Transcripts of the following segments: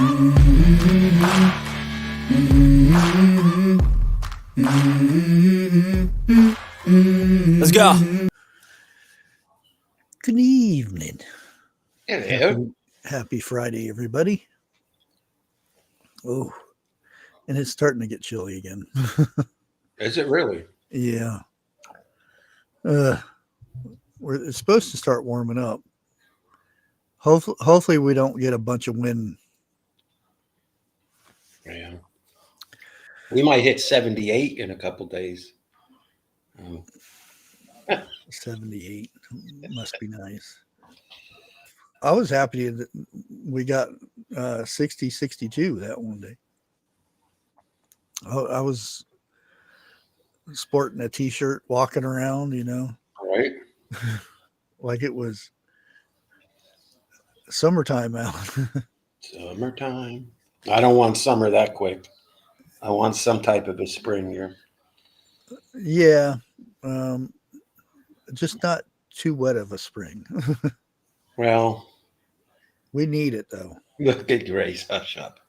Let's go. Good evening. Hello. Happy Friday, everybody. Oh, and it's starting to get chilly again. Is it really? Yeah. It's supposed to start warming up. Hopefully we don't get a bunch of wind. Yeah. We might hit 78 in a couple days. 78 must be nice. I was happy that we got 60, 62 that one day. I was sporting a t-shirt, walking around, All right. like it was summertime out. Summertime. I don't want summer that quick. I want some type of a spring here. Yeah. Just not too wet of a spring. Well, We need it though. look at Grace. Hush up.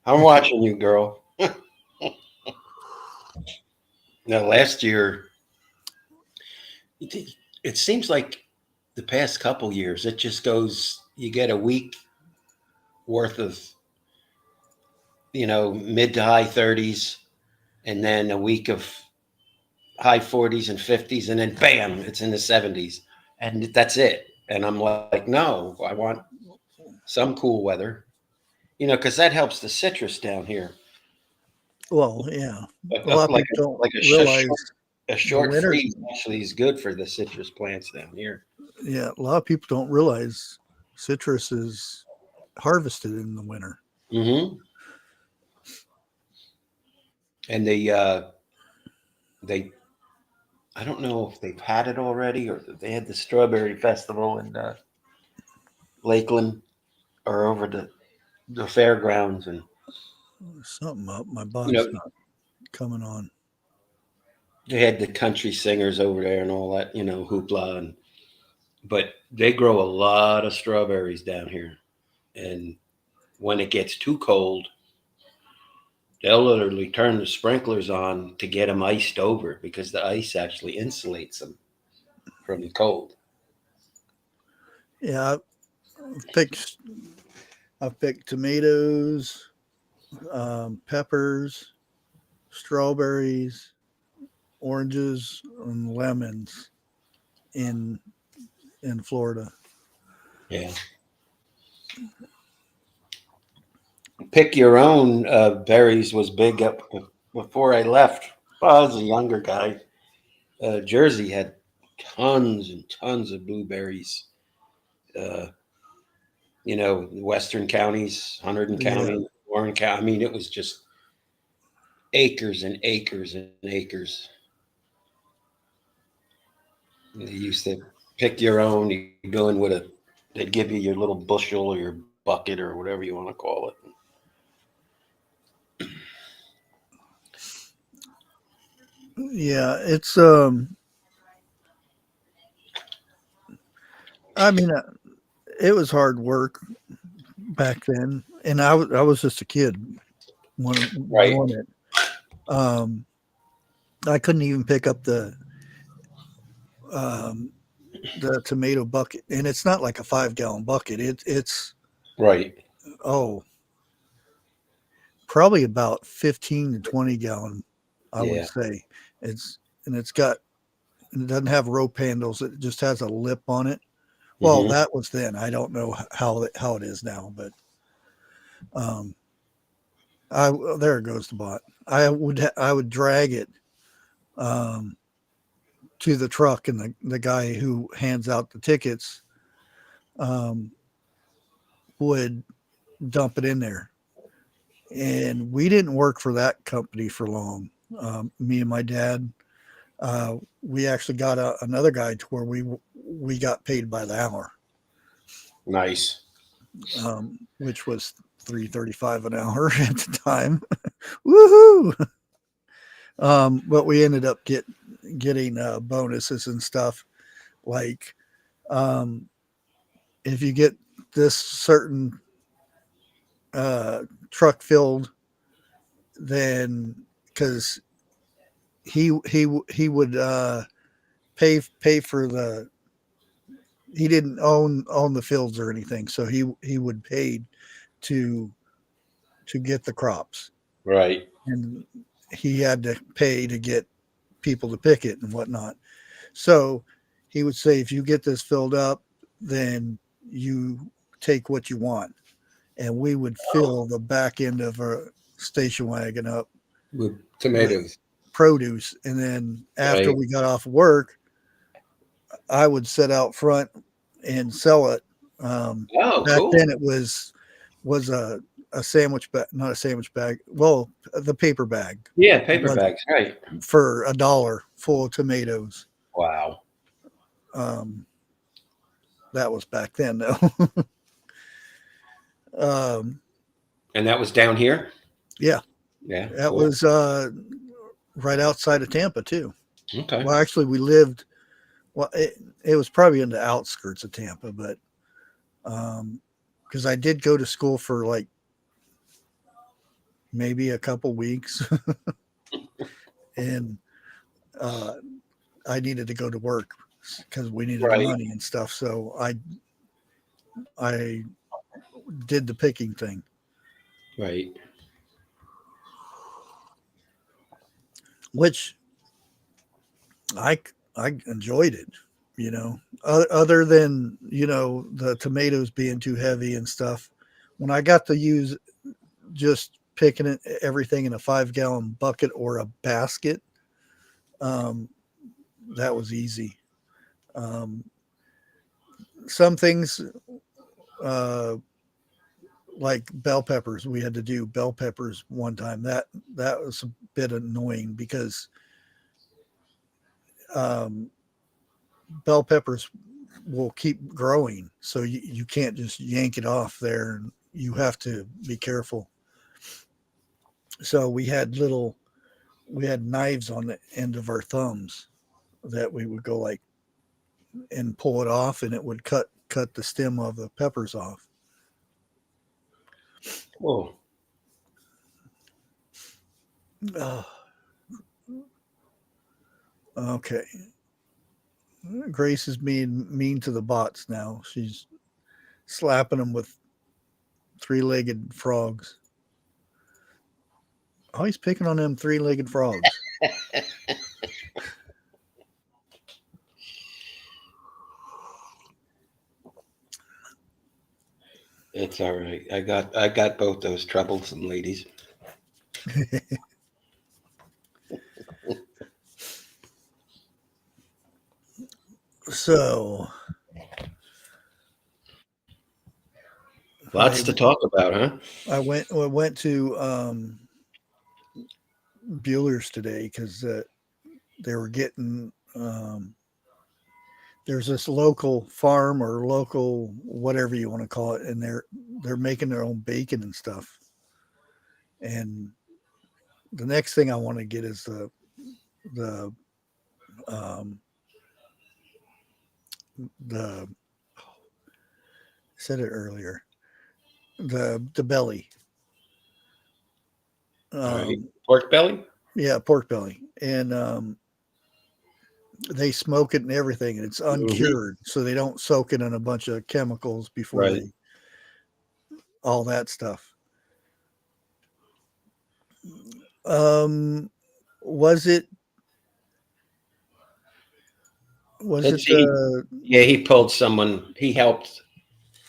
I'm watching you, girl. Now, last year, it seems like the past couple years, it just goes, you get a week worth of, mid to high 30s, and then a week of high 40s and 50s, and then bam, it's in the 70s. And that's it. And I'm like, no, I want some cool weather, because that helps the citrus down here. Well, yeah. But A lot of people don't realize a short winter- freeze actually is good for the citrus plants down here. Yeah, a lot of people don't realize citrus is harvested in the winter. Mm-hmm. And they, I don't know if they've had it already or they had the strawberry festival in Lakeland or over the fairgrounds, and Something up. My box not coming on. they had the country singers over there and all that, hoopla. But they grow a lot of strawberries down here. And when it gets too cold, they'll literally turn the sprinklers on to get them iced over because the ice actually insulates them from the cold. Yeah, I picked tomatoes, peppers, strawberries, oranges, and lemons in Florida. Yeah. Pick your own berries was big up before I left. I was a younger guy. Jersey had tons and tons of blueberries. Western counties, Hunterdon County, Warren County. I mean, it was just acres and acres and acres. They used to pick your own. You go in with they'd give you your little bushel or your bucket or whatever you want to call it. Yeah, it's I mean, it was hard work back then, and I was just a kid when doing it. I couldn't even pick up the tomato bucket, and it's not like a 5-gallon bucket. It's right. Probably about 15 to 20 gallon, I would say. It doesn't have rope handles. It just has a lip on it. Well, that was then. I don't know how it is now, but there goes the bot. I would drag it to the truck, and the guy who hands out the tickets would dump it in there. And we didn't work for that company for long. Me and my dad, we actually got another guy to where we got paid by the hour. Nice. Which was $3.35 an hour at the time. Woohoo! But we ended up getting bonuses and stuff, like if you get this certain truck filled, then because he would pay for the, he didn't own the fields or anything, so he would pay to get the crops, Right. and he had to pay to get people to pick it and whatnot. So he would say, if you get this filled up, then you take what you want, and we would fill the back end of a station wagon up With with tomatoes. produce, and then after Right. we got off work, I would sit out front and sell it. Oh, Back cool. then it was a sandwich bag, not a sandwich bag. Well, the paper bag Yeah, paper was bags. Right. for $1 full of tomatoes. Wow. Um, that was back then, though. And that was down here? Yeah, Yeah. that Cool. was right outside of Tampa too. Okay. Well, actually, we lived. Well, it was probably in the outskirts of Tampa, but because I did go to school for like maybe a couple weeks, and I needed to go to work because we needed Right. money and stuff. So I did the picking thing. Right. Which I enjoyed it, you know. Other than, you know, the tomatoes being too heavy and stuff. When I got to use just picking it, everything in a 5-gallon bucket or a basket, that was easy. Some things, like bell peppers, we had to do bell peppers one time. That was a bit annoying because bell peppers will keep growing, so you can't just yank it off there, and you have to be careful. So we had knives on the end of our thumbs that we would go like and pull it off, and it would cut the stem of the peppers off. Cool. Okay. Grace is being mean to the bots now. She's slapping them with 3-legged frogs. Oh, he's picking on them 3-legged frogs. It's all right. I got both those troublesome ladies. So Lots to talk about, huh? I went to Bueller's today because they were getting there's this local farm or local whatever you want to call it, and they're making their own bacon and stuff. And the next thing I want to get is the I said it earlier, the belly. Right. Pork belly? Yeah, pork belly, and they smoke it and everything, and it's uncured, so they don't soak it in a bunch of chemicals before Right. all that stuff. Was it Yeah, he pulled someone. He helped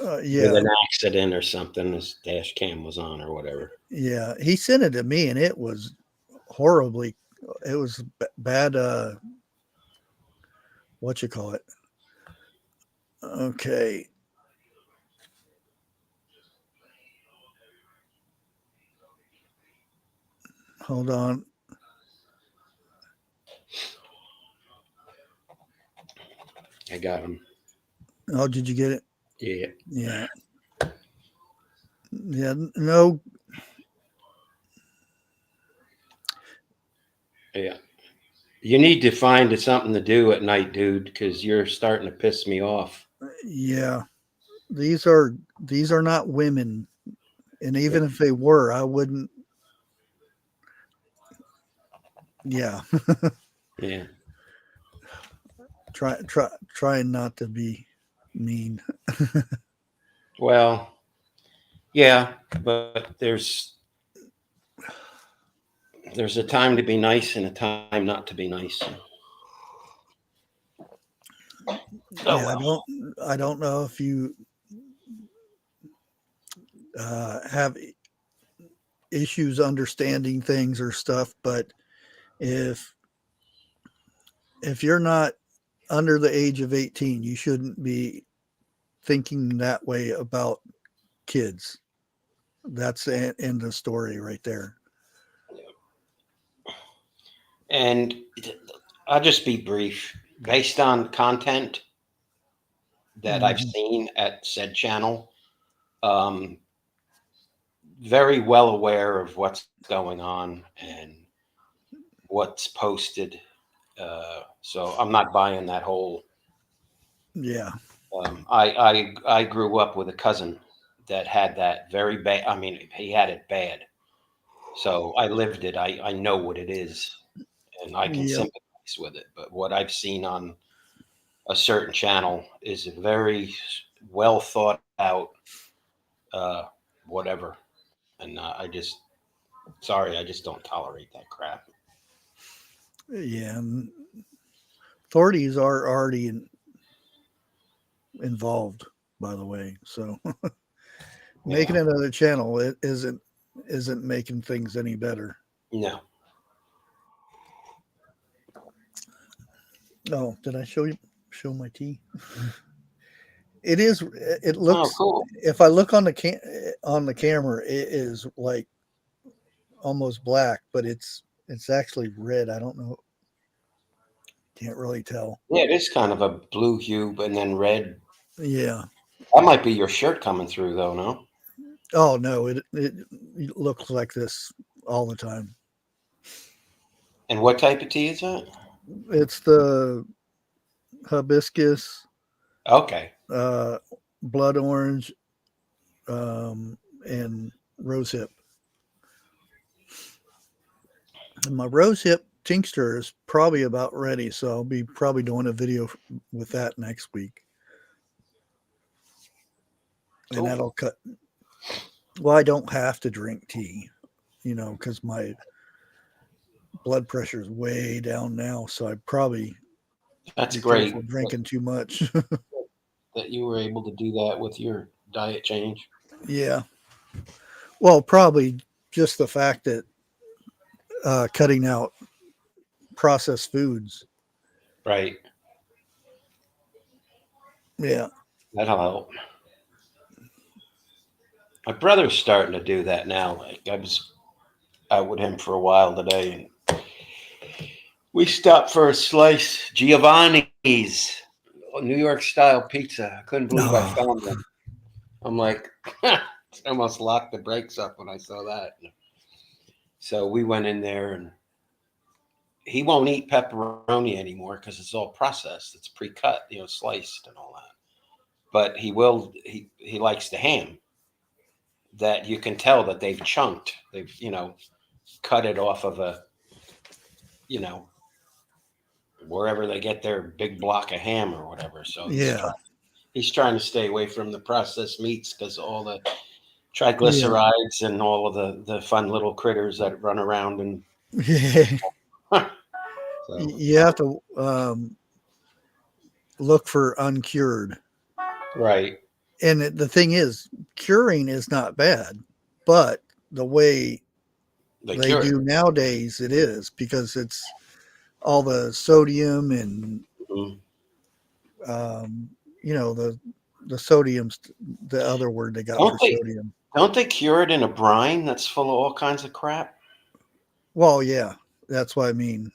yeah, with an accident or something. His dash cam was on or whatever. yeah, he sent it to me, and it was horribly, it was bad. What you call it? Okay. Hold on. I got him. Oh, did you get it? Yeah. Yeah. Yeah. No. Yeah. You need to find something to do at night, dude, because you're starting to piss me off. Yeah. These are not women And even if they were, I wouldn't. Yeah, Yeah. trying not to be mean. Well, yeah, but there's a time to be nice and a time not to be nice. Oh Yeah, well. I don't know if you have issues understanding things or stuff, but if you're not under the age of 18, you shouldn't be thinking that way about kids. That's the end of the story right there. And I'll just be brief. Based on content that I've Hmm. seen at said channel, um, very well aware of what's going on and what's posted. So I'm not buying that whole. Yeah, I grew up with a cousin that had that very bad. I mean, he had it bad. So I lived it. I know what it is, and I can yep, sympathize with it. But what I've seen on a certain channel is a very well thought out, uh, whatever. And sorry, I just don't tolerate that crap. yeah. And authorities are already involved, by the way. So making Yeah, another channel it isn't making things any better. no. Oh, did I show my tea? It is. It Oh, looks. cool. If I look on on the camera, it is like almost black, but it's actually red. I don't know. Can't really tell. Yeah, it is kind of a blue hue, but then red. Yeah. That might be your shirt coming through, though, no? Oh no, it looks like this all the time. And what type of tea is that? It's the hibiscus, Okay. uh, blood orange, and rose hip. And my rose hip tincture is probably about ready, so I'll be probably doing a video with that next week, and Cool. that'll cut. Well, I don't have to drink tea, because my blood pressure is way down now, so I'd probably That's be great careful drinking too much. that you were able to do that with your diet change. Yeah. Well, probably just the fact that cutting out processed foods. Right. Yeah. That'll help. My brother's starting to do that now. Like I was out with him for a while today, and we stopped for a slice. Giovanni's New York style pizza. I couldn't believe I Oh, found one. I'm like, I almost locked the brakes up when I saw that. So we went in there, and he won't eat pepperoni anymore because it's all processed. It's pre-cut, sliced and all that. But he will. He likes the ham. That you can tell that they've chunked. They've cut it off of a you know wherever they get their big block of ham or whatever. So yeah. he's trying to stay away from the processed meats because all the Yeah. triglycerides and all of the fun little critters that run around and Yeah. so You have to look for uncured. right. And the thing is, curing is not bad, but the way They they cure it. do nowadays, it is because it's all the sodium and Mhm. um, the sodium's the other word they got Don't for they sodium. don't they cure it in a brine that's full of all kinds of crap? Well, yeah, that's what I mean.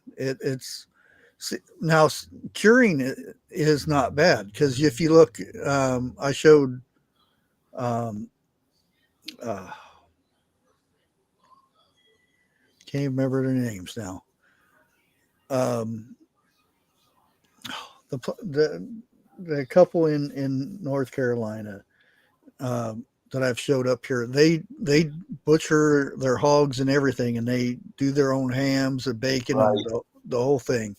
Now curing is not bad because if you look, I showed um, uh, can't even remember their names now. Um, the couple in North Carolina, that I've showed up here, they butcher their hogs and everything, and they do their own hams and bacon and Right. the whole thing.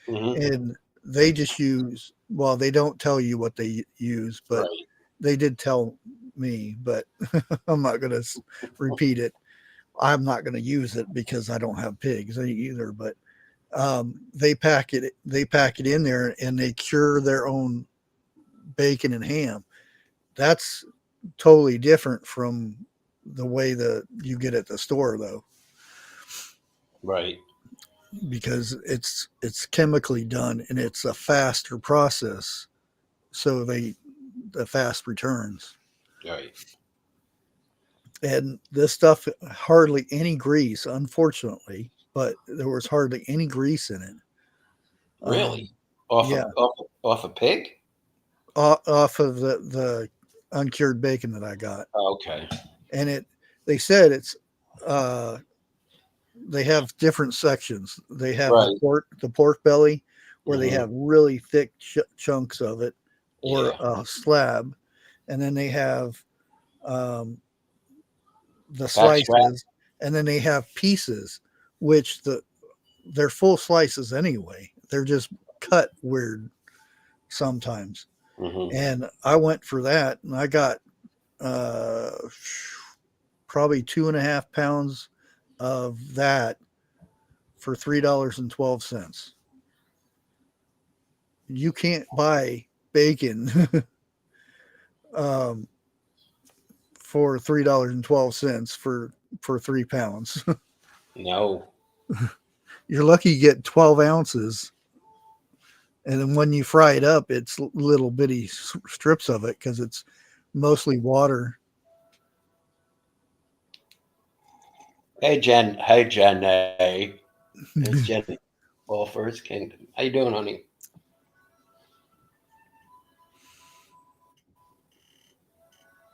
Hmm. And they just use, well, they don't tell you what they use, but Right. they did tell me, but I'm not going to repeat it. I'm not going to use it because I don't have pigs either. But they pack it in there, and they cure their own bacon and ham. That's totally different from the way that you get at the store, though, Right. because it's chemically done and it's a faster process. So the fast returns. Right. And this stuff, hardly any grease, unfortunately, but there was hardly any grease in it. Really? Um, Off yeah, of off a pig? off of the uncured bacon that I got, Okay. and they said it's uh, they have different sections. They have Right. the pork belly, where they Hmm. have really thick chunks of it, or Yeah. a slab, and then they have um, the Back strap. slices, and then they have pieces, which they're full slices anyway. They're just cut weird sometimes. Hmm. And I went for that, and I got uh, probably 2.5 pounds of that for $3.12. You can't buy bacon um, for $3.12 for 3 pounds. No. You're lucky you get 12 ounces. And then when you fry it up, it's little bitty strips of it because it's mostly water. Hey Jen. Hey Jenny. It's Jenny. All for his kingdom. How you doing, honey?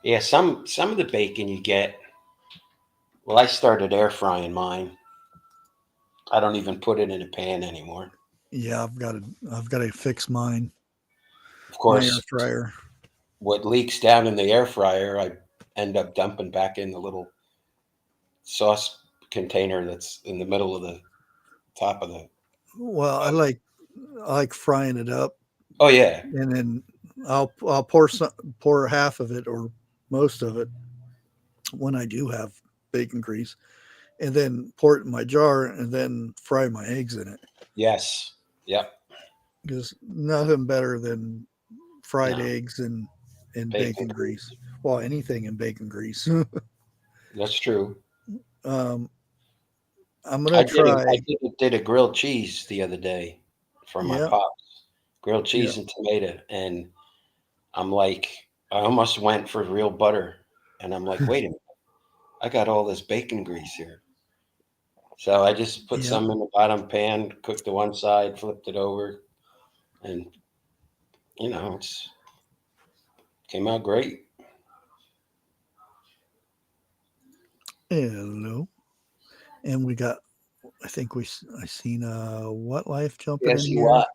Yeah. Some of the bacon you get. Well, I started air frying mine. I don't even put it in a pan anymore. Yeah, I've got to fix Of my air course, fryer. what leaks down in the air fryer, I end up dumping back in the little sauce container that's in the middle of the top of the. Well, I like frying it up, Oh yeah. and then I'll pour half of it or most of it when I do have bacon grease, and then pour it in my jar, and then fry my eggs in it. Yes. Yep. There's nothing better than fried No. eggs and Bacon bacon grease. grease. Well, anything in bacon grease. That's true. um, I'm gonna I try. did a grilled cheese the other day for my Yeah, pops. Grilled yeah, cheese and tomato, and I'm like, I almost went for real butter, and I'm like, wait a minute, I got all this bacon grease here. So I just put yeah, some in the bottom pan, cooked the one side, flipped it over, and it's came out great. hello. And we got. I think I seen what life jumping in Guess you here. what?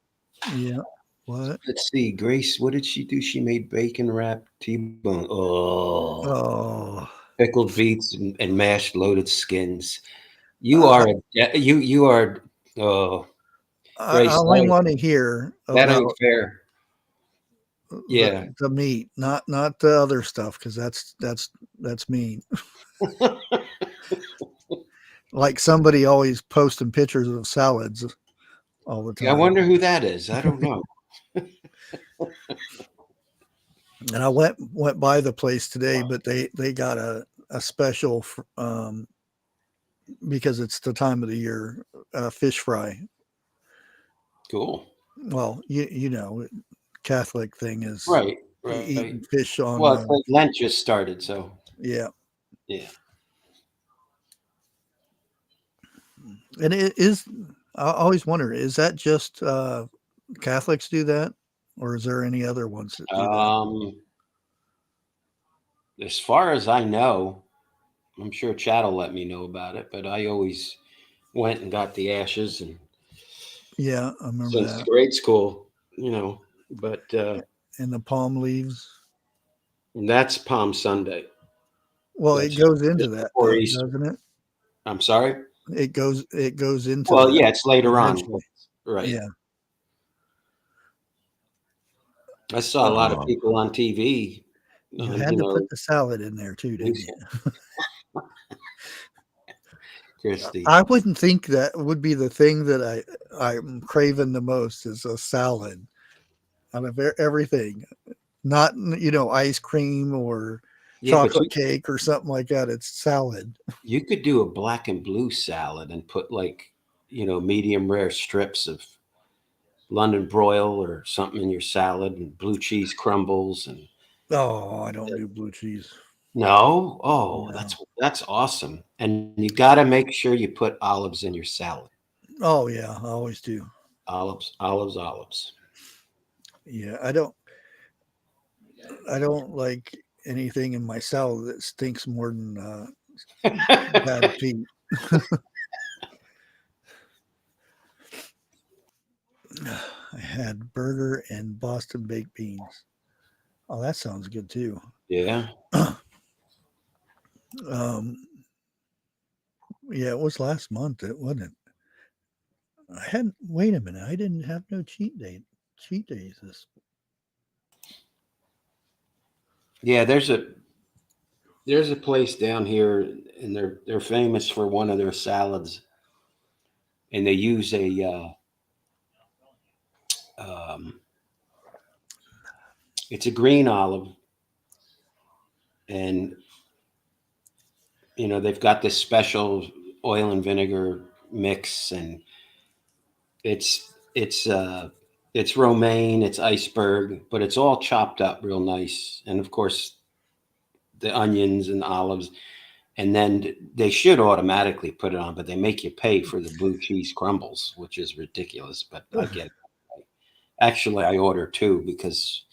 Yeah. What? Let's see, Grace. What did she do? She made bacon wrapped T-bone. Oh, Oh, pickled beets and mashed loaded skins. You I, are you are. Oh, I Grace, only want to hear that ain't about fair. Yeah. the meat, not the other stuff, because that's mean. Like somebody always posting pictures of salads all the I time. wonder who that is. I don't know. And I went by the place today, but they got a special because it's the time of the year, fish fry. Cool. Well, you know, Catholic thing is Right. Right. eating fish on. Well, it's like Lent just started, so Yeah, yeah. and it is. I always wonder, is that just Catholics do that, or is there any other ones that do that? Um, as far as I know, I'm sure Chad will let me know about it, but I always went and got the ashes and Yeah, I remember since that. grade school, you know, but And the palm leaves. that's Palm Sunday. Well, it That's goes into just that before though, Easter. doesn't it? I'm sorry. It goes into Well, that yeah, it's later on. eventually. Right. Yeah. I saw a lot of Oh, people on TV. you had You to put know, the salad in there too, didn't news- you? Christy. I wouldn't think that would be the thing that I'm craving the most is a salad out of everything. Not ice cream or Yeah, but chocolate cake or something like that. It's salad. you could do a black and blue salad and put like, medium rare strips of London broil or something in your salad and blue cheese crumbles and Oh, I don't do blue cheese. no. Oh, No. that's awesome. And you got to make sure you put olives in your salad. Oh yeah, I always do. Olives, olives, olives. Yeah, I don't like anything in my salad that stinks more than bad feet. I had burger and Boston baked beans. Oh, that sounds good too. Yeah. um, yeah, it was last month. It wasn't. I hadn't. Wait a minute. I didn't have no cheat day. Cheat days. Yeah, there's a place down here and they're famous for one of their salads and they use um, it's a green olive and they've got this special oil and vinegar mix and it's romaine, it's iceberg, but it's all chopped up real nice, and of course the onions and olives, and then they should automatically put it on, but they make you pay for the blue cheese crumbles, which is ridiculous, but I get it. Actually, I order two because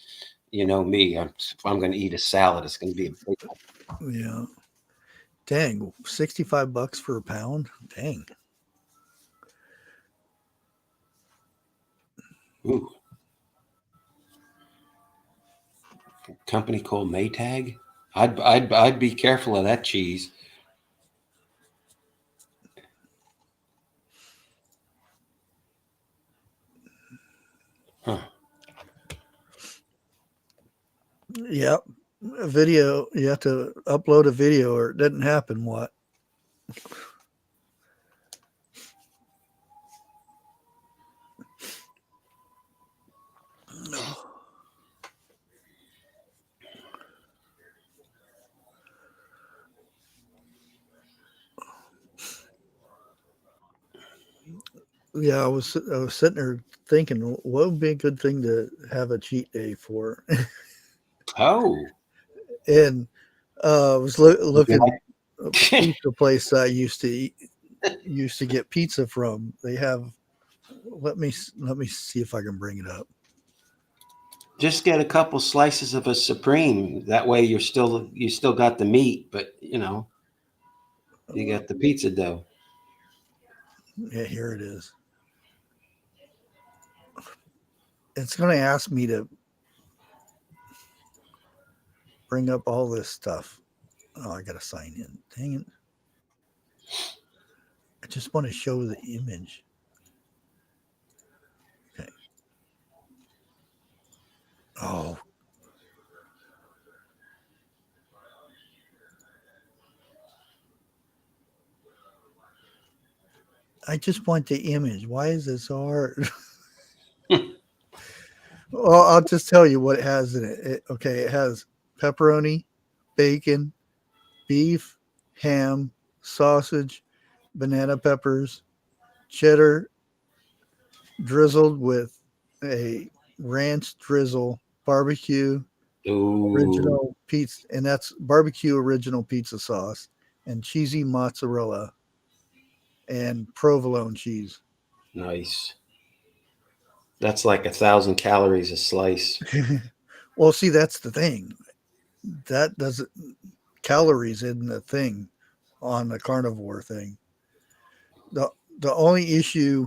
me, if I'm going to eat a salad, it's going to be a big Yeah. Dang, $65 for a pound. Dang. ooh, company called Maytag. I'd be careful of that cheese. Huh. Yep. A video. You have to upload a video, or it doesn't happen. What? No. Yeah, I was sitting there thinking, what would be a good thing to have a cheat day for? Oh, And I was would you looking a like pizza place I used to get pizza from. They have. Let me see if I can bring it up. just get a couple slices of a supreme. That way, you still got the meat, but you got the pizza dough. Yeah, here it is. It's going to ask me to bring up all this stuff. Oh, I got to sign in. Dang it. I just want to show the image. Okay. Oh, I just want the image. Why is this so hard? Well, I'll just tell you what it has in it. Okay, it has pepperoni, bacon, beef, ham, sausage, banana peppers, cheddar drizzled with a ranch drizzle, barbecue, Ooh, original pizza, and that's barbecue original pizza sauce, and cheesy mozzarella and provolone cheese. nice. That's like 1,000 calories a slice. Well, see, that's the thing. That doesn't calories in the thing on the carnivore thing. The the only issue,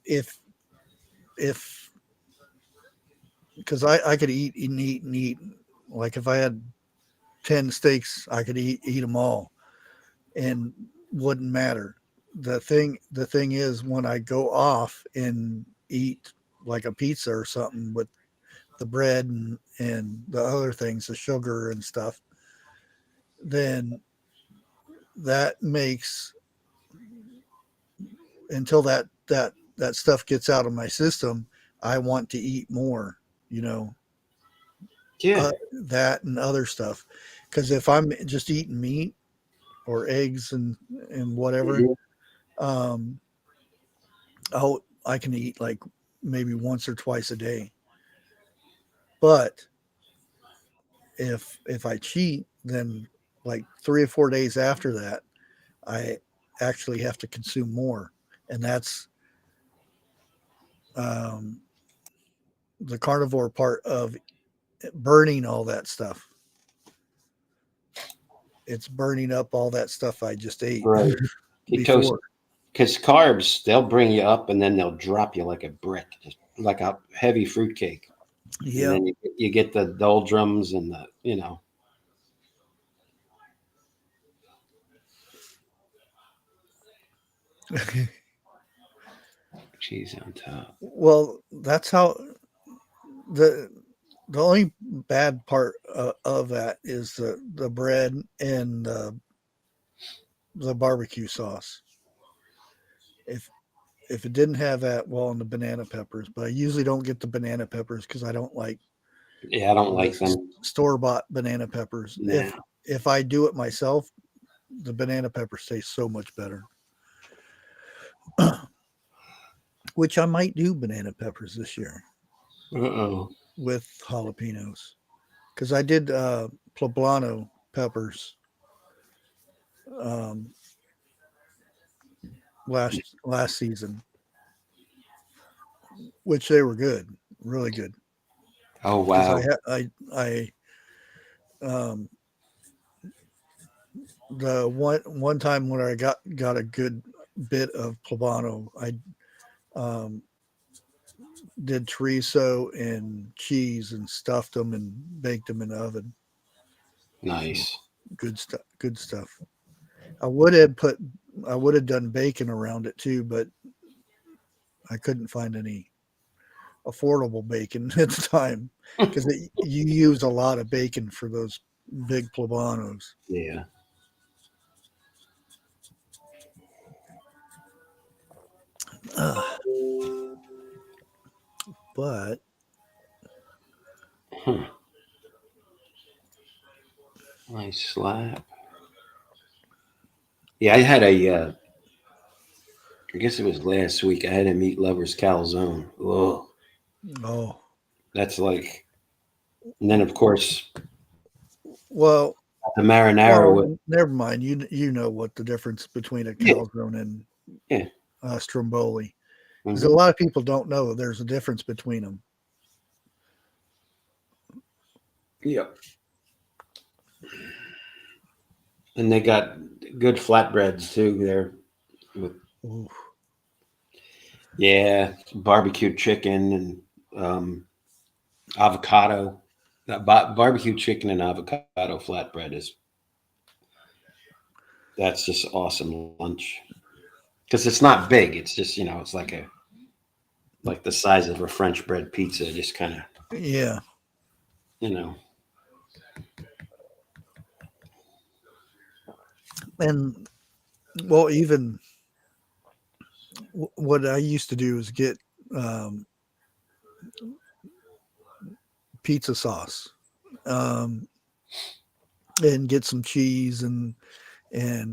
if because I could eat and eat and eat, like if I had 10 steaks, I could eat them all and wouldn't matter. The thing is, when I go off and eat like a pizza or something with the bread and the other things, the sugar and stuff, then that makes, until that stuff gets out of my system, I want to eat more, you know, Yeah. that and other stuff. Because if I'm just eating meat or eggs and whatever, Mhm. um, I can eat like maybe once or twice a day. But if I cheat, then like 3 or 4 days after that, I actually have to consume more, and that's um, the carnivore part of burning all that stuff. It's burning up all that stuff I just ate Right. Ketosis. before. Because carbs, they'll bring you up and then they'll drop you like a brick, just like a heavy fruitcake. And Yeah. then you get the doldrums and the, you know, cheese on top. Well, that's how the the only bad part of that is the bread and the barbecue sauce. If it didn't have that, well, and the banana peppers, but I usually don't get the banana peppers because I don't like Yeah, I don't the like them. store bought banana peppers. Nah. If I do it myself, the banana peppers taste so much better. Which I might do banana peppers this year Uh-oh. with jalapenos because I did poblano peppers um, last season, which they were good, really good. Oh, Because wow. I um, the one time when I got a good bit of poblano, I um, did chorizo and cheese and stuffed them and baked them in the oven. Nice. Good stuff. Good stuff. I would have put I would have done bacon around it too, but I couldn't find any affordable bacon at the time because you use a lot of bacon for those big poblanos. Yeah. Uh, but Huh. Nice slap. Yeah, I had I guess it was last week. I had a meat lover's calzone. Oh, oh that's like, and then of course well the marinara with, never mind. You know what the difference between a yeah, calzone and yeah. stromboli, because a Hmm. lot of people don't know there's a difference between them. Yeah. And they got good flatbreads too there with, Ooh, yeah, barbecued chicken and avocado. That barbecue chicken and avocado flatbread is, that's just awesome lunch because it's not big. It's just, you know, it's like the size of a French bread pizza. Just kind of, yeah, you know. and well, even what I used to do is get um, pizza sauce um, and get some cheese and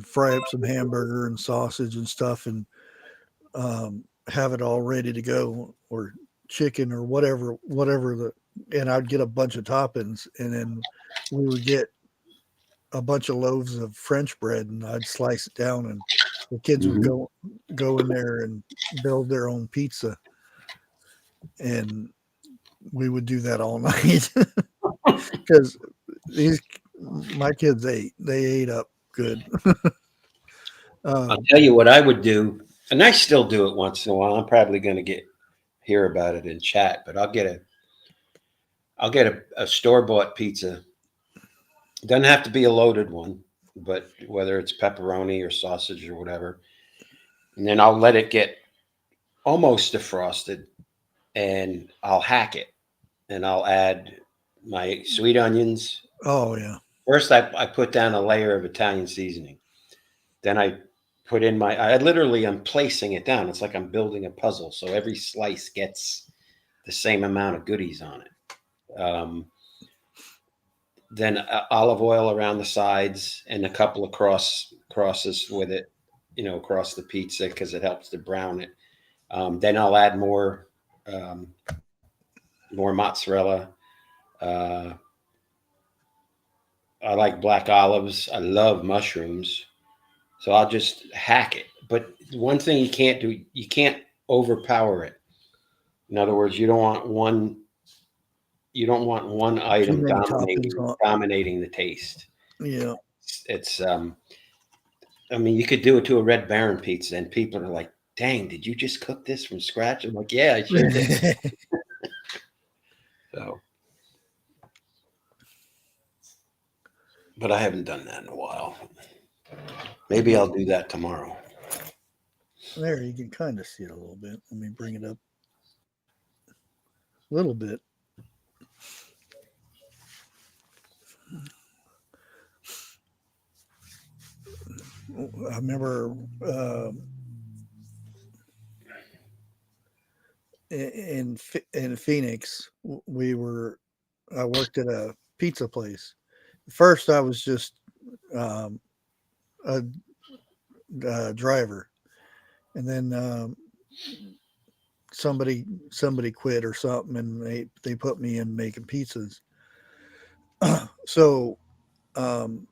fry up some hamburger and sausage and stuff and have it all ready to go, or chicken or whatever and I'd get a bunch of toppings, and then we would get a bunch of loaves of French bread, and I'd slice it down, and the kids would Hmm. go in there and build their own pizza, and we would do that all night because these my kids they ate up good. I'll um, tell you what I would do, and I still do it once in a while. I'm probably going to hear about it in chat, but I'll get a store bought pizza Doesn't have to be a loaded one, but whether it's pepperoni or sausage or whatever. And then I'll let it get almost defrosted, and I'll hack it, and I'll add my sweet onions. Oh yeah. First, I put down a layer of Italian seasoning. Then I put in I literally am placing it down. It's like I'm building a puzzle. So every slice gets the same amount of goodies on it. Then olive oil around the sides and a couple of crosses with it, across the pizza because it helps to brown it. Then I'll add um, more mozzarella. Uh, I like black olives. I love mushrooms. So I'll just hack it. But one thing you can't do, you can't overpower it. In other words, you don't want one Too item many toppings on. dominating the taste. Yeah. It's I mean, you could do it to a Red Baron pizza, and people are like, "Dang, did you just cook this from scratch?" I'm like, "Yeah, I sure did." So, but I haven't done that in a while. Maybe I'll do that tomorrow. There, you can kind of see it a little bit. Let me bring it up a little bit. I remember in Phoenix, I worked at a pizza place. First, I was just um, a, a driver, and then somebody quit or something, and they put me in making pizzas. So um,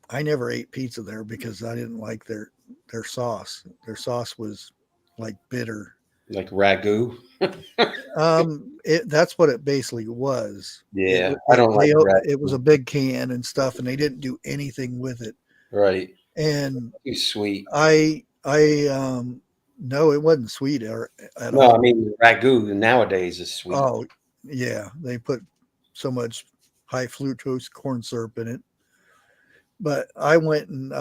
I never ate pizza there because I didn't like their sauce. Their sauce was like bitter. Like ragu. That's what it basically was. Yeah, I don't like It was ragu. a big can and stuff, and they didn't do anything with it. Right. And Too sweet. I no, it wasn't sweet at No, I all. mean ragu nowadays is sweet. Oh yeah, they put so much high fructose corn syrup in it. But I went and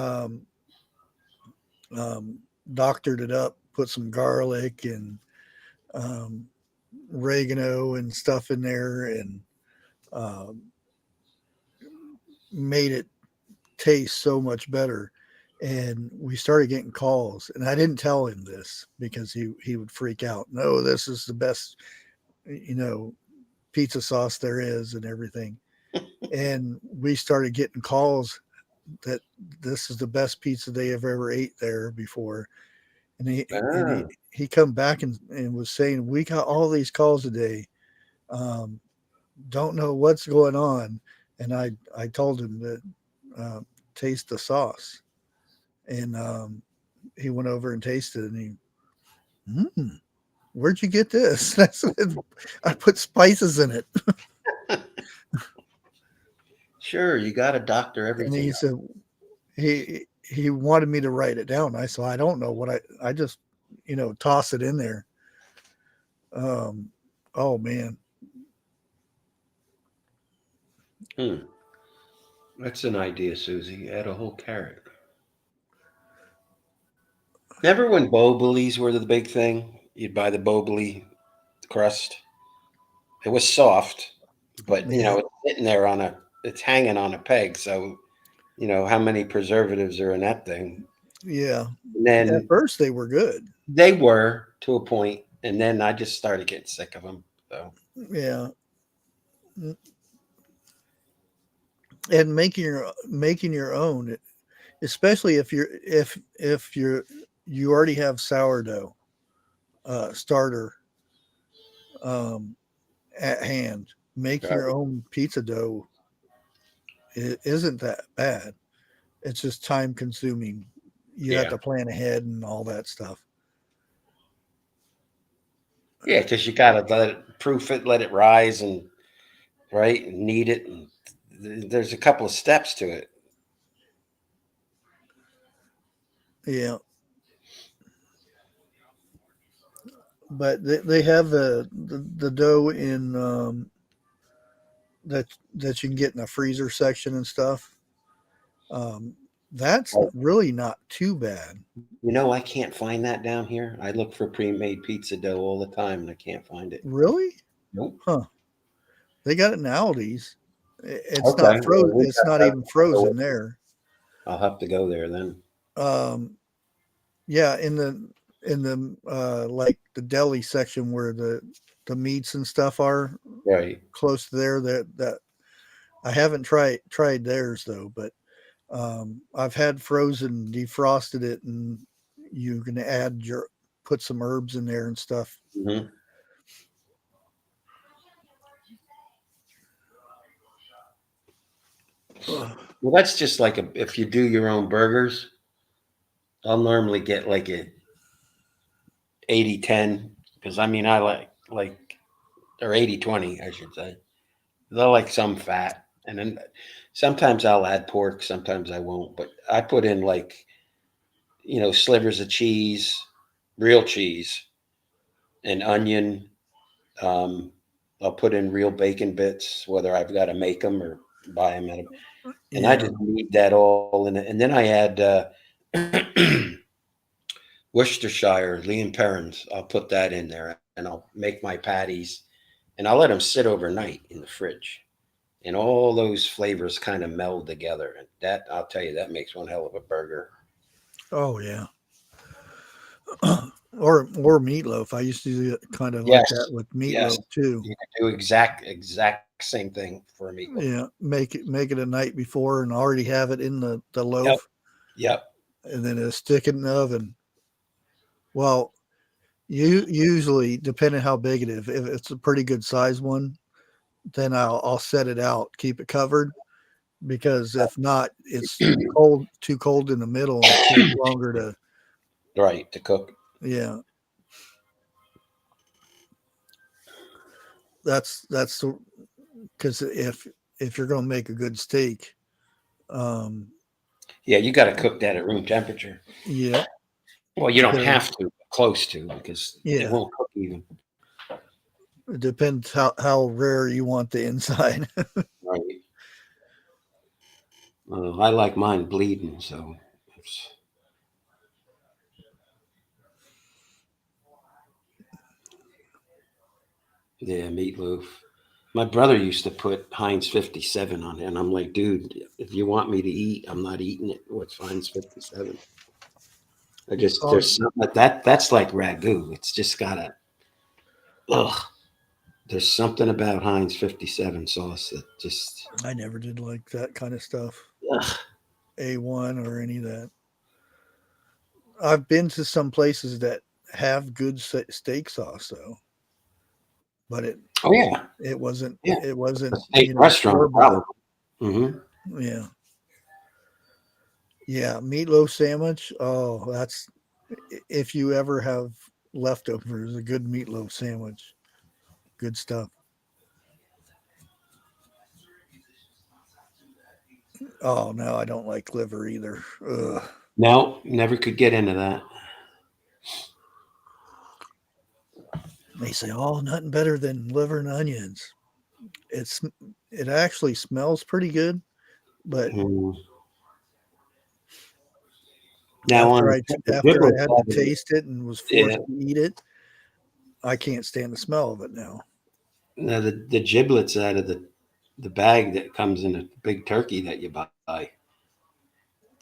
um, doctored it up, put some garlic and um, oregano and stuff in there, and um, made it taste so much better. And we started getting calls, and I didn't tell him this because he would freak out. No, this is the best, you know, pizza sauce there is, and everything. And we started getting calls that this is the best pizza they have ever ate there before. And Ah, he come back and was saying, we got all these calls today. Um, don't know what's going on. And I told him that uh, taste the sauce. And he went over and tasted it, and mm, where'd you get this? I said, I put spices in it. sure. You got to doctor And everything he up. said, he wanted me to write it down. I said, I don't know what I just, toss it in there. Um, oh man. Hmm. That's an idea, Susie. Add a whole carrot. Remember when Boblies were the big thing? You'd buy the Bobly crust. It was soft, but Yeah. it's sitting there it's hanging on a peg. So how many preservatives are in that thing? Yeah. And At then first they were good. they were to a point, and then I just started getting sick of them. So Yeah. And making your own, especially if you already have sourdough starter um, at hand. Making your own pizza dough isn't that bad. It's just time consuming. You have yeah, to plan ahead and all that stuff. yeah, because you gotta let it proof it, let it rise, and right, and knead it, and there's a couple of steps to it. Yeah, but they have the dough in that you can get in the freezer section and stuff. That's Oh, really not too bad. you know, I can't find that down here. I look for pre-made pizza dough all the time, and I can't find it. Really? Nope. Huh. They got it in Aldi's. It's not Okay. Well, frozen. we It's got not that. even frozen there. I'll have to go there then. Yeah, in the like the deli section where the meats and stuff are Right. close to there. That I haven't tried theirs though, but I've had frozen, defrosted it, and you can put some herbs in there and stuff. Mm-hmm. Ugh. Well, that's just like if you do your own burgers, I'll normally get like a 80-10 because I mean I like or 80-20 I should say. They'll like some fat, and then sometimes I'll add pork, sometimes I won't. But I put in like slivers of cheese, real cheese, and onion. Um, I'll put in real bacon bits, whether I've got to make them or buy them at a, and I Yeah. just knead that all in it, and then I add Worcestershire, Lean Perrins. I'll put that in there, and I'll make my patties, and I'll let them sit overnight in the fridge. And all those flavors kind of meld together. And that, I'll tell you, that makes one hell of a burger. Oh yeah. Or meatloaf. I used to do it kind of like Yes, that with yes. meatloaf too. You can do exact same thing for a meatloaf. Yeah, make it a night before and already have it in the Yep, loaf, yep. and then stick it in the oven. Well, you usually, depending how big it is, if it's a pretty good size one, then I'll set it out, keep it covered, because if not, it's too cold in the middle, and it takes longer to. Right, to cook. Yeah, that's because if you're gonna make a good steak, um, Yeah, you got to cook that at room temperature. yeah, Well, you don't because have to, but close to, because it yeah, won't cook even. it depends how rare you want the inside. Right. I like mine bleeding, so it's, yeah, meatloaf. My brother used to put Heinz 57 on it, and I'm like, dude, if you want me to eat, I'm not eating it. What's Heinz 57? Oh, There's something like that. That's like ragu. It's just got ugh. There's something about Heinz 57 sauce that just, I never did like that kind of stuff. ugh. A1 or any of that. I've been to some places that have good steak sauce though, but Oh, yeah. it wasn't Yeah. it A wasn't steak store restaurant, bought. probably. Hmm. Yeah, yeah, meatloaf sandwich. Oh, that's if you ever have leftovers, a good meatloaf sandwich, good stuff. Oh no, I don't like liver either. Ugh. No, never could get into that. They say, oh, nothing better than liver and onions. It's it actually smells pretty good, but Mm. Now after on I the after I giblets had to side of it, taste it and was yeah. forced to eat it, I can't stand the smell of it now. Now the giblets out of the bag that comes in a big turkey that you buy,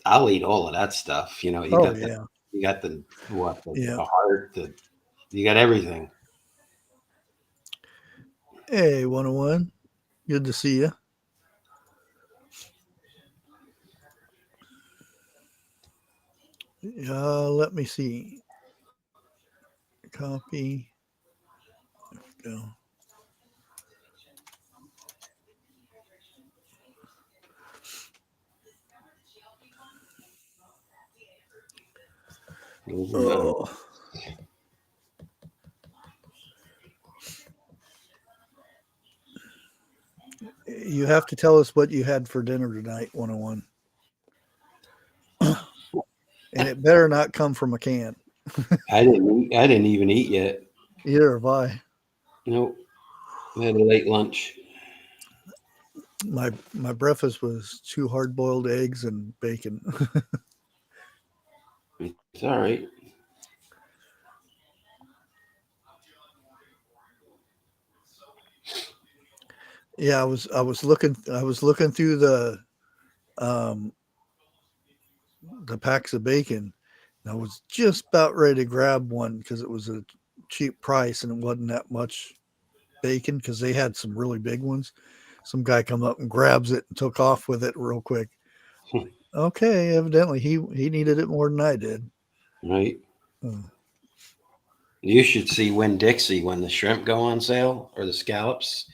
I'll eat all of that stuff. Oh yeah, you got the what yeah. the heart, you got everything. Hey, 101. Good to see you. Let me see. Copy. Go. Overnight. Oh, you have to tell us what you had for dinner tonight, 101. And it better not come from a can. I didn't even eat yet. Either have I. Nope. I had a late lunch. My breakfast was 2 hard-boiled eggs and bacon. It's all right. Yeah, I was looking through um the packs of bacon. And I was just about ready to grab one because it was a cheap price and it wasn't that much bacon because they had some really big ones. Some guy come up and grabs it and took off with it real quick. Okay, evidently he needed it more than I did. Right. Uh, You should see Winn Dixie when the shrimp go on sale or the scallops.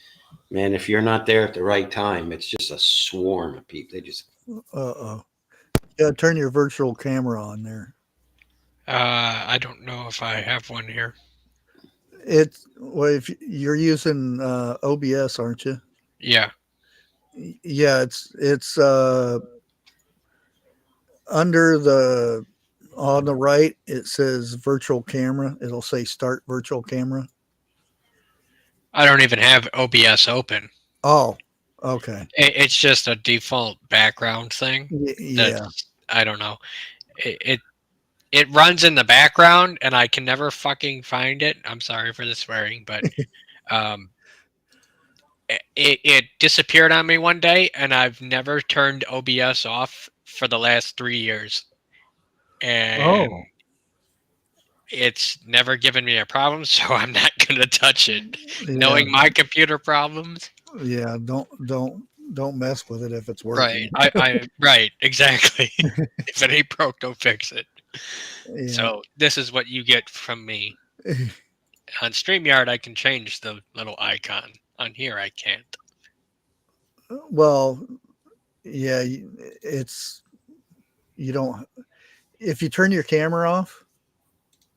Man, if you're not there at the right time, it's just a swarm of people. They just oh. Yeah, turn your virtual camera on there. I don't know if I have one here. It's well, if you're using OBS, aren't you? Yeah. Yeah, it's under the on the right. It says virtual camera. It'll say start virtual camera. I don't even have OBS open. Oh, okay. It's just a default background thing. Yeah. I don't know. It runs in the background and I can never fucking find it. I'm sorry for the swearing, but um it disappeared on me one day and I've never turned OBS off for the last 3 years. And Oh, it's never given me a problem, so I'm not going to touch it. yeah. Knowing my computer problems. Yeah. Don't mess with it if it's Right. working. Right, exactly. If it ain't broke, don't fix it. Yeah. So this is what you get from me. On StreamYard, I can change the little icon. On here, I can't. Well, yeah. It's you don't. If you turn your camera off,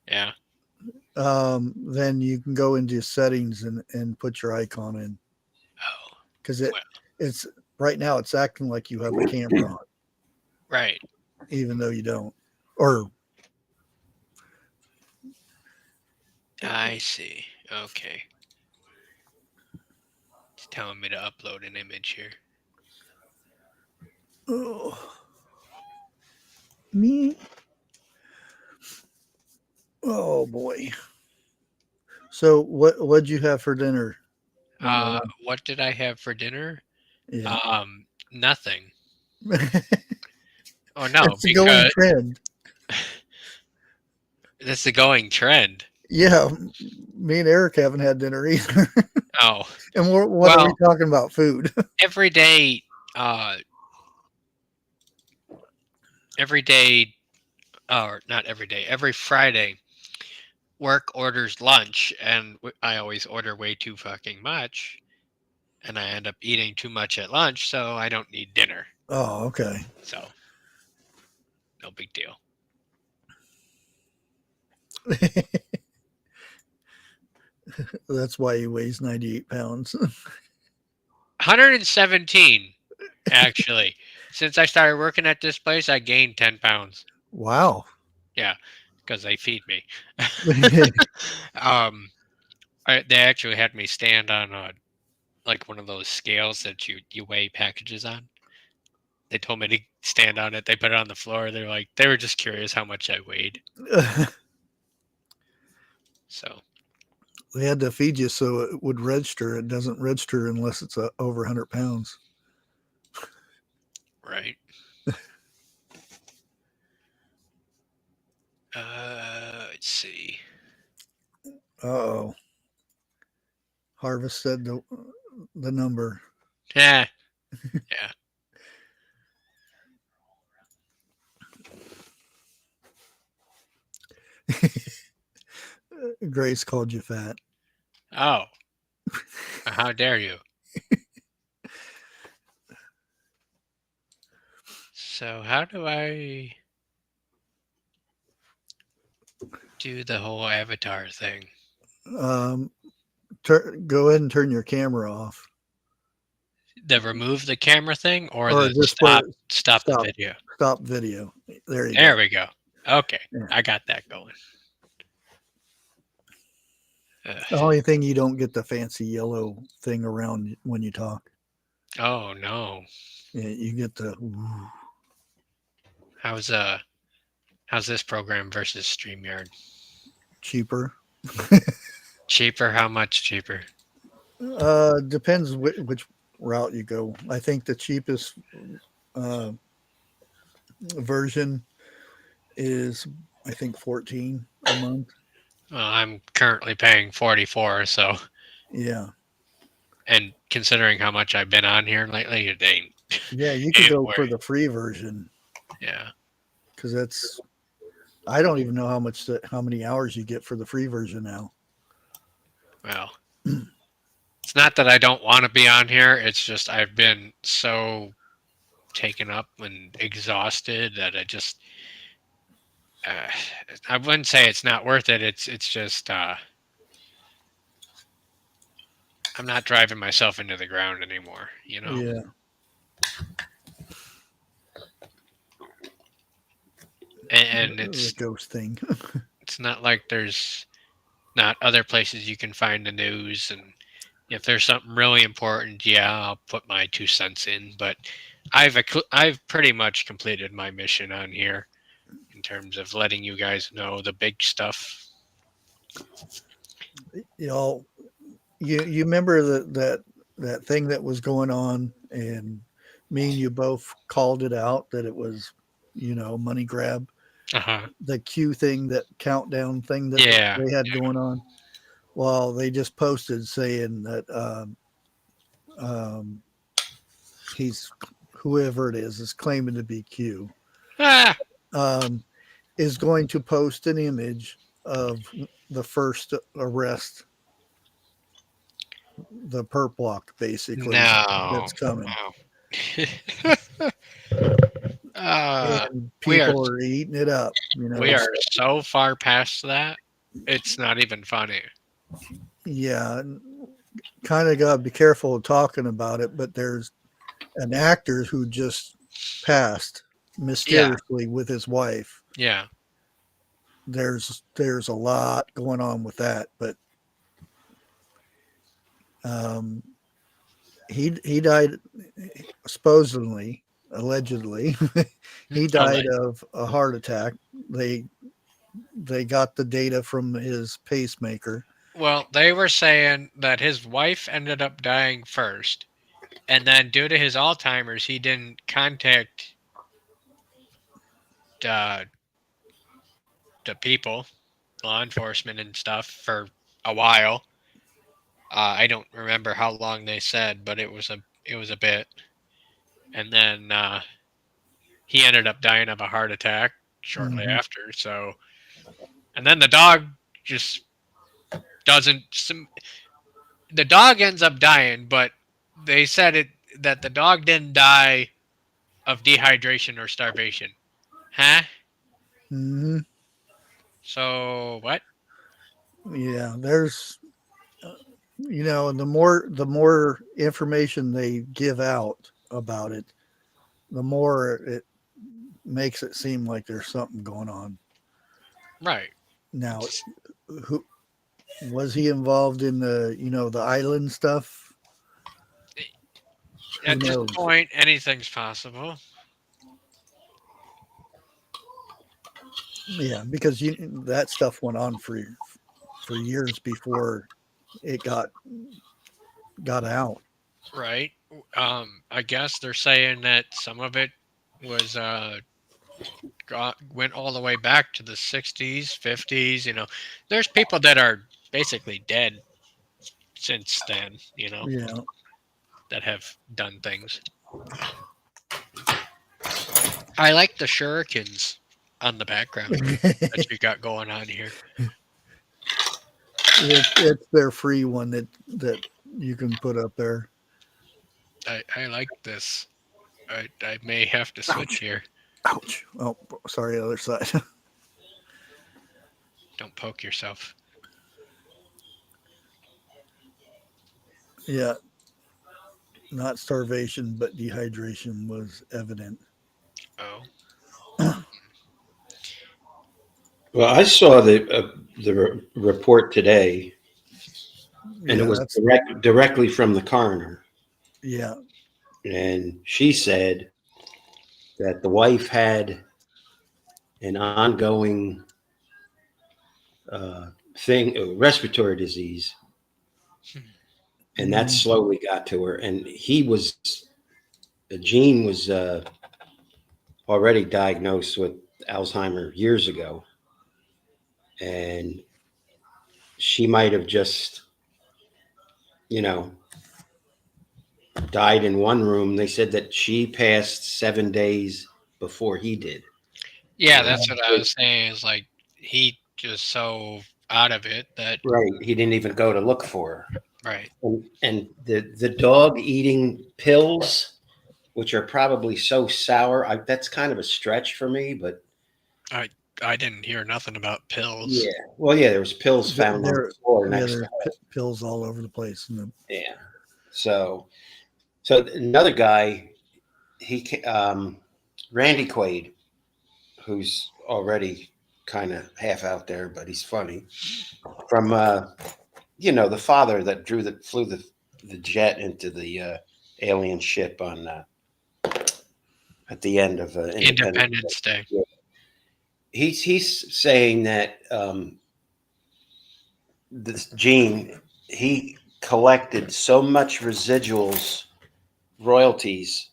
Yeah. then you can go into settings and put your icon in Oh, because well, it's right now it's acting like you have a camera on, right. even though you don't. Or I see. Okay. It's telling me to upload an image here. oh, me. Oh boy. So what'd you have for dinner? What did I have for dinner? Yeah. Nothing. Oh no, It's a going because trend. that's the going trend. Yeah, me and Eric haven't had dinner either. Oh, And what are we well, talking about? Food. every day, every day, or not every day, every Friday, work orders lunch, and I always order way too fucking much, and I end up eating too much at lunch, so I don't need dinner. Oh, okay. So, no big deal. That's why he weighs 98 pounds. 117, actually. Since I started working at this place, I gained 10 pounds. Wow. Yeah, because they feed me. They actually had me stand on like one of those scales that you weigh packages on. They told me to stand on it. They put it on the floor. They were just curious how much I weighed. So They had to feed you so it would register. It doesn't register unless it's over 100 pounds. right. Let's see. Oh. Harvest said the number. Yeah. Yeah. Grace called you fat. Oh. How dare you? So how do I do the whole avatar thing? Go ahead and turn your camera off. The remove the camera thing or Or the just stop the video? Stop video. There you There go. we go. Okay. Yeah. I got that going. The only thing you don't get the fancy yellow thing around when you talk. Oh no. Yeah, you get the How's how's this program versus StreamYard? cheaper. Cheaper? How much cheaper? Depends which route you go. I think the cheapest uh, version is I think 14 a month. Well, I'm currently paying 44, so Yeah. and considering how much I've been on here lately, it Yeah, you could ain't go worth. for the free version Yeah. because that's I don't even know how many hours you get for the free version now. Well, it's not that I don't want to be on here. It's just I've been so taken up and exhausted that uh, I wouldn't say it's not worth it. It's just I'm not driving myself into the ground anymore. You know, Yeah, and the ghost thing. it's not like there's not other places you can find the news, and if there's something really important, yeah, I'll put my 2 cents in. But I've pretty much completed my mission on here in terms of letting you guys know the big stuff. you know, you remember that thing that was going on, and me and you both called it out that it was, money grab. Uh huh. The Q thing, that countdown thing that Yeah. they had going on. Well, they just posted saying that um, he's whoever it is claiming to be Q. Ah. Um, is going to post an image of the first arrest, the perp walk, basically, No. that's coming. Wow. uh, And we are people are eating it up. we are so far past that. It's not even funny. Yeah, kind of got to be careful of talking about it, but there's an actor who just passed Yeah. mysteriously with his wife. Yeah. There's a lot going on with that, but um, he died supposedly, allegedly. He died of a heart attack. They they got the data from his pacemaker. Well, they were saying that his wife ended up dying first, and then due to his Alzheimer's, he didn't contact uh, the people, law enforcement and stuff, for a while. I don't remember how long they said, but it was a bit. And then he ended up dying of a heart attack shortly Mhm. after. So, and then the dog just doesn't. The dog ends up dying, but they said that the dog didn't die of dehydration or starvation. Huh? Mhm. So what? Yeah, there's and the more information they give out about it, the more it makes it seem like there's something going on. Right. Now, It's, who was he involved in the island stuff? Who at this knows? point, anything's possible. Yeah, because that stuff went on for years before it got out. Right. I guess they're saying that some of it was went all the way back to the 60s, 50s. There's people that are basically dead since then. Yeah. That have done things. I like the shurikens on the background that you got going on here. It's their free one that you can put up there. I like this. I may have to switch Ouch. here. Ouch. Oh, sorry, other side. Don't poke yourself. Yeah, not starvation, but dehydration was evident. Oh. Well, I saw the report today, and it Yeah, was that's directly from the coroner. yeah. and she said that the wife had an ongoing thing, respiratory disease, and that Mm. slowly got to her. And Gene was already diagnosed with Alzheimer years ago, and she might have just, you know, died in one room. They said that she passed 7 days before he did. Yeah, And that's what I was saying. Is like he just so out of it that right, he didn't even go to look for her. right. And the dog eating pills, which are probably so sour, that's kind of a stretch for me. But I I didn't hear nothing about pills. yeah, well, yeah, there was pills found on the There, floor yeah, next to there's her. pills all over the place. And Yeah. So another guy, Randy Quaid, who's already kind of half out there, but he's funny. From the father that flew the jet into the alien ship on at the end of Independence Independence Day. Day. He's saying that this Gene, he collected so much residuals, royalties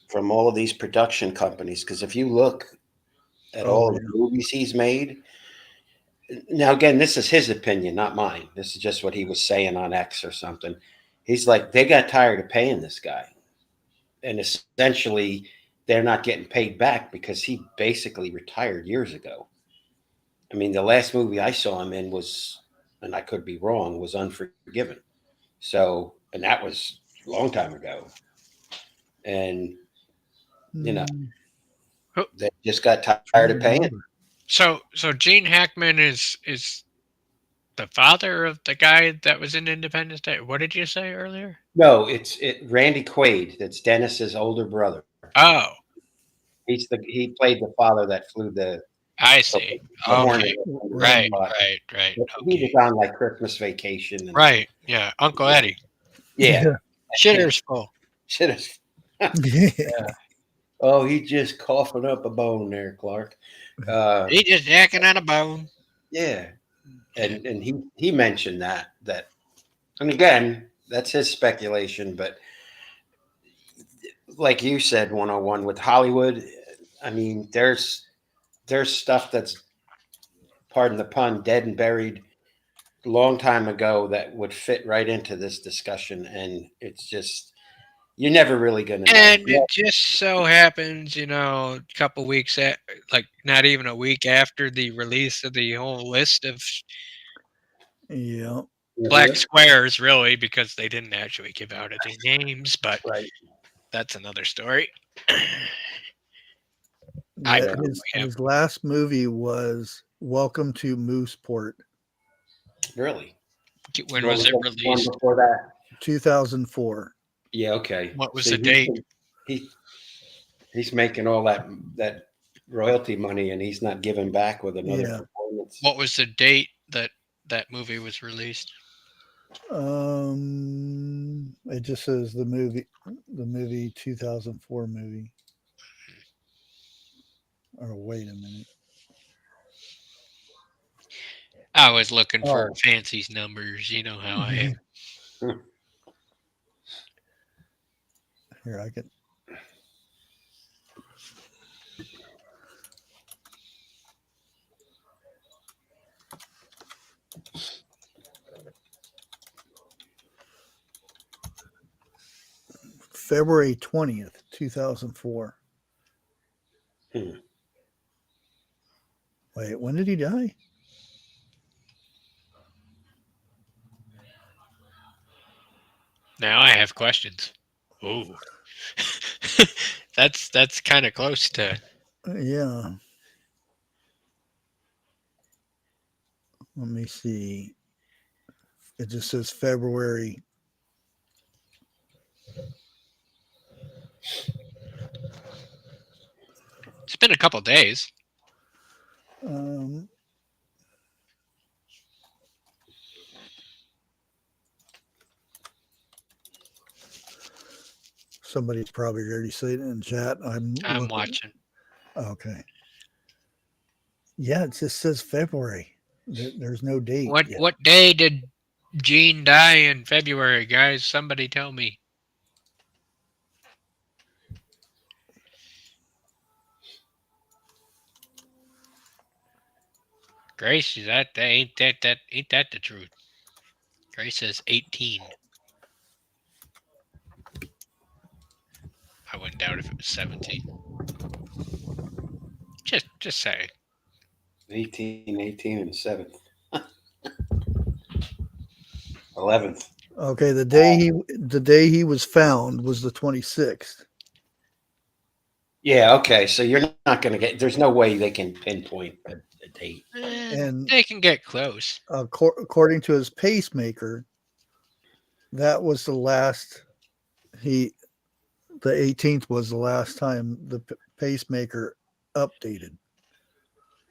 from all of these production companies. Because if you look at oh all yeah, the movies he's made, now again, this is his opinion, not mine. This is just what he was saying on X or something. He's like, they got tired of paying this guy, and essentially they're not getting paid back because he basically retired years ago. I mean, the last movie I saw him in was, and I could be wrong, was Unforgiven. So, and that was a long time ago. And, you know, mm, Who- they just got trying tired to of paying. remember. So Gene Hackman is the father of the guy that was in Independence Day. What did you say earlier? No, Randy Quaid. That's Dennis's older brother. Oh, He played the father that flew I the, see. the Hornet. Okay. Right, Randy. right. But he Okay. was on like Christmas Vacation and Right. Yeah. Uncle Eddie. yeah, Shitter's full. should have. Yeah. Oh, he just coughing up a bone there, Clark. Uh, He just jacking on a bone. yeah, Yeah. and he mentioned that, and again, that's his speculation. But like you said, 101 with Hollywood, I mean, there's stuff that's, pardon the pun, dead and buried long time ago that would fit right into this discussion, and it's just you're never really going to know. And it just so happens, a couple weeks like not even a week after the release of the whole list of Yeah. black Mhm. squares, really, because they didn't actually give out any names, but Right. that's another story. I Yeah. So, personally have. His last movie was Welcome to Mooseport, really, When what was was it the one released? before that? 2004. Yeah, okay. What was the See, date? he he's making all that royalty money, and he's not giving back with another Yeah. performance. What was the date that that movie was released? It just says the movie 2004 movie. Or wait a minute. I was looking for Oh, Fancy's numbers. You know how I am. here I can. February 20th, 2004. Hmm. Wait, when did he die? Now I have questions. Ooh, that's kind of close to. Yeah, let me see. It just says February. It's been a couple days. Um, somebody's probably already seen it in chat. I'm looking. watching. Okay. Yeah, it just says February. There's no date. What yet. what day did Gene die in February, guys? Somebody tell me. Grace, is that ain't that the truth? Grace says 18. I wouldn't doubt if it was 17. Just say. 18, 18, and 7th. 11th. Okay, the day he was found was the 26th. Yeah, okay. So you're not going to get, there's no way they can pinpoint a date. And They can get close. According to his pacemaker, that was the last the 18th was the last time the pacemaker updated.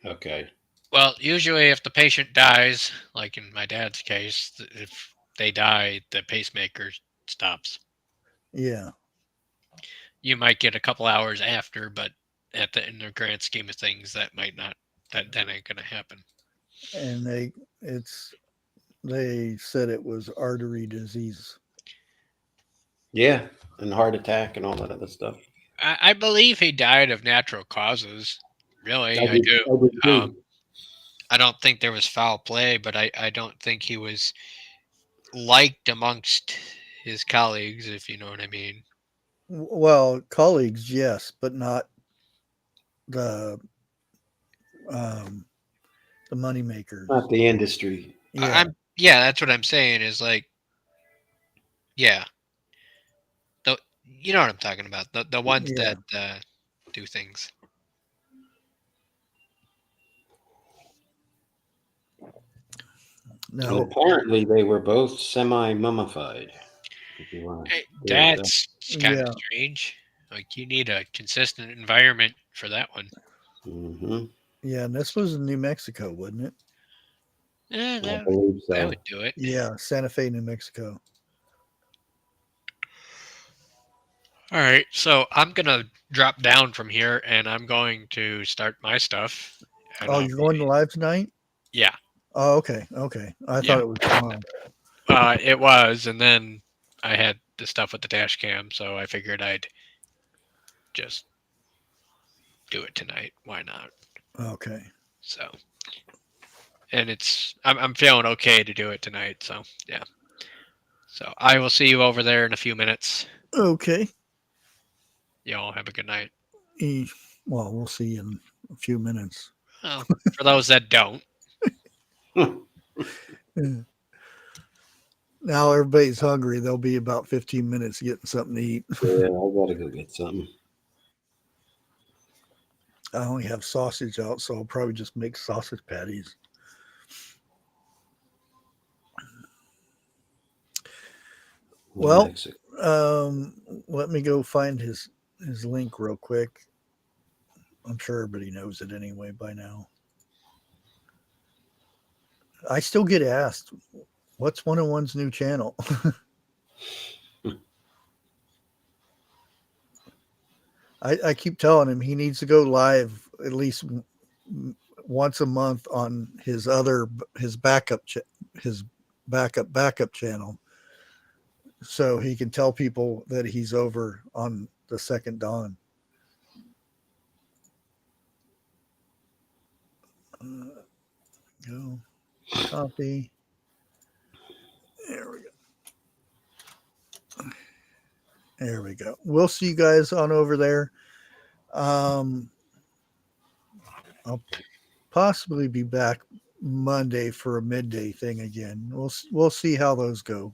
Okay. Well, usually if the patient dies, like in my dad's case, if they die, the pacemaker stops. Yeah. You might get a couple hours after, but in the grand scheme of things, that ain't gonna happen. And they said it was artery disease. Yeah, and heart attack and all that other stuff. I believe he died of natural causes. Really, I do. I would too. I don't think there was foul play, but I don't think he was liked amongst his colleagues, if you know what I mean. Well, colleagues, yes, but not the money makers. Not the industry. Yeah. That's what I'm saying. Is like, yeah, you know what I'm talking about. The ones Yeah. that do things. And No. apparently they were both semi-mummified. If you want to That's kind of Yeah. strange. Like you need a consistent environment for that one. Mm-hmm. Yeah, and this was in New Mexico, wasn't it? Eh, I that believe so. would do it. Yeah, Santa Fe, New Mexico. All right, so I'm gonna drop down from here, and I'm going to start my stuff. And Oh, you're going to live tonight? Yeah. Oh, okay. Okay. I Yeah. thought it was tomorrow. It was, and then I had the stuff with the dash cam, so I figured I'd just do it tonight. Why not? Okay. So, and I'm feeling okay to do it tonight. So yeah. So I will see you over there in a few minutes. Okay. Y'all have a good night. Well, we'll see in a few minutes. Well, for those that don't. Now everybody's hungry. There'll be about 15 minutes getting something to eat. Yeah, I gotta go get something. I only have sausage out, so I'll probably just make sausage patties. Well, let me go find his link real quick. I'm sure everybody knows it anyway by now. I still get asked, what's 101's new channel? I keep telling him he needs to go live at least once a month on his backup channel, so he can tell people that he's over on the Second Dawn. Go copy. There we go. There we go. We'll see you guys on over there. I'll possibly be back Monday for a midday thing again. We'll see how those go.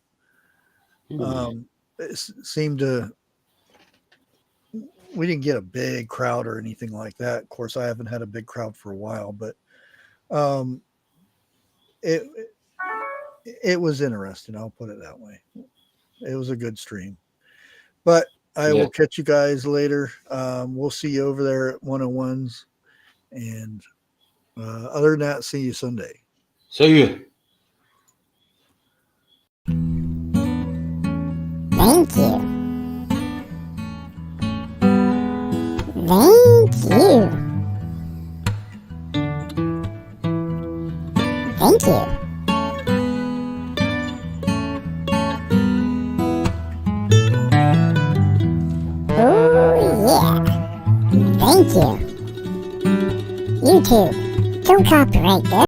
It seemed to. We didn't get a big crowd or anything like that. Of course, I haven't had a big crowd for a while, but it was interesting. I'll put it that way. It was a good stream. But I will catch you guys later. We'll see you over there at 101's. And other than that, see you Sunday. See you. Thank you. Thank you. Thank you. Oh yeah. Thank you. You too. Don't copyright this.